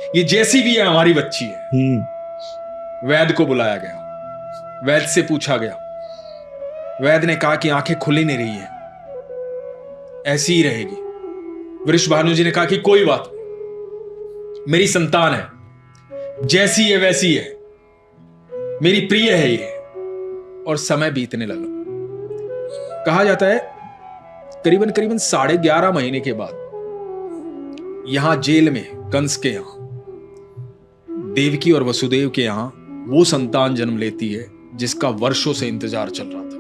ये जैसी भी है हमारी बच्ची है। वैद्य को बुलाया गया, वैद्य से पूछा गया। वैद्य ने कहा कि आंखें खुली नहीं रही है, ऐसी ही रहेगी। वृषभानु जी ने कहा कि कोई बात नहीं, मेरी संतान है, जैसी है वैसी है, मेरी प्रिय है ये। और समय बीतने लगा। कहा जाता है करीबन करीबन 11.5 महीने के बाद यहां जेल में कंस के यहां देवकी और वसुदेव के यहां वो संतान जन्म लेती है जिसका वर्षों से इंतजार चल रहा था,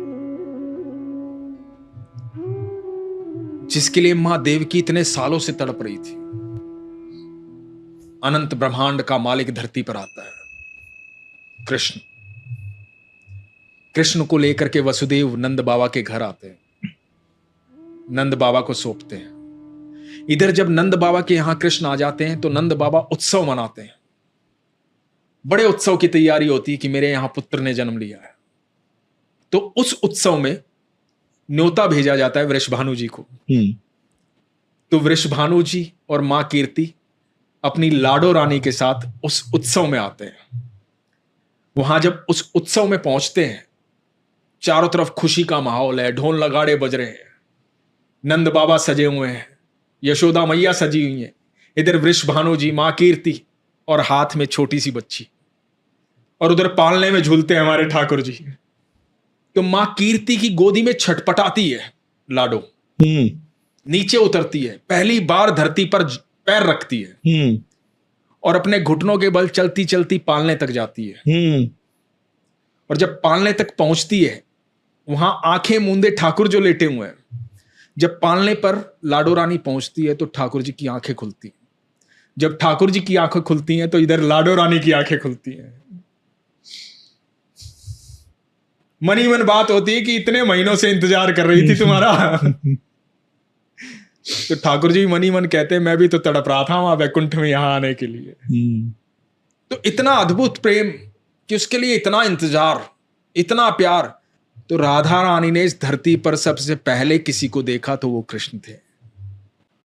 जिसके लिए मां देवकी इतने सालों से तड़प रही थी। अनंत ब्रह्मांड का मालिक धरती पर आता है, कृष्ण। कृष्ण को लेकर के वसुदेव नंद बाबा के घर आते हैं, नंद बाबा को सौंपते हैं। इधर जब नंद बाबा के यहां कृष्ण आ जाते हैं तो नंद बाबा उत्सव मनाते हैं। बड़े उत्सव की तैयारी होती है कि मेरे यहां पुत्र ने जन्म लिया है। तो उस उत्सव में न्योता भेजा जाता है वृषभानु जी को। तो वृषभानु जी और मां कीर्ति अपनी लाडो रानी के साथ उस उत्सव में आते हैं। वहां जब उस उत्सव में पहुंचते हैं, चारों तरफ खुशी का माहौल है, ढोल नगाड़े बज रहे हैं, नंद बाबा सजे हुए हैं, यशोदा मैया सजी हुई है, इधर वृषभानु जी, मां कीर्ति और हाथ में छोटी सी बच्ची, और उधर पालने में झूलते हैं हमारे ठाकुर जी। तो मां कीर्ति की गोदी में छटपटाती है लाडो, नीचे उतरती है, पहली बार धरती पर पैर रखती है और अपने घुटनों के बल चलती चलती पालने तक जाती है। और जब पालने तक पहुंचती है, वहां आंखें मूंदे ठाकुर जो लेटे हुए हैं, जब पालने पर लाडो रानी पहुंचती है तो ठाकुर जी की आंखें खुलती हैं। जब ठाकुर जी की आंखें खुलती हैं तो इधर लाडो रानी की आंखें खुलती हैं। मन ही मन बात होती है कि इतने महीनों से इंतजार कर रही थी तुम्हारा। तो ठाकुर जी मन ही मन कहते हैं मैं भी तो तड़प रहा था वहां वैकुंठ में यहां आने के लिए। तो इतना अद्भुत प्रेम कि उसके लिए इतना इंतजार, इतना प्यार। तो राधा रानी ने इस धरती पर सबसे पहले किसी को देखा तो वो कृष्ण थे।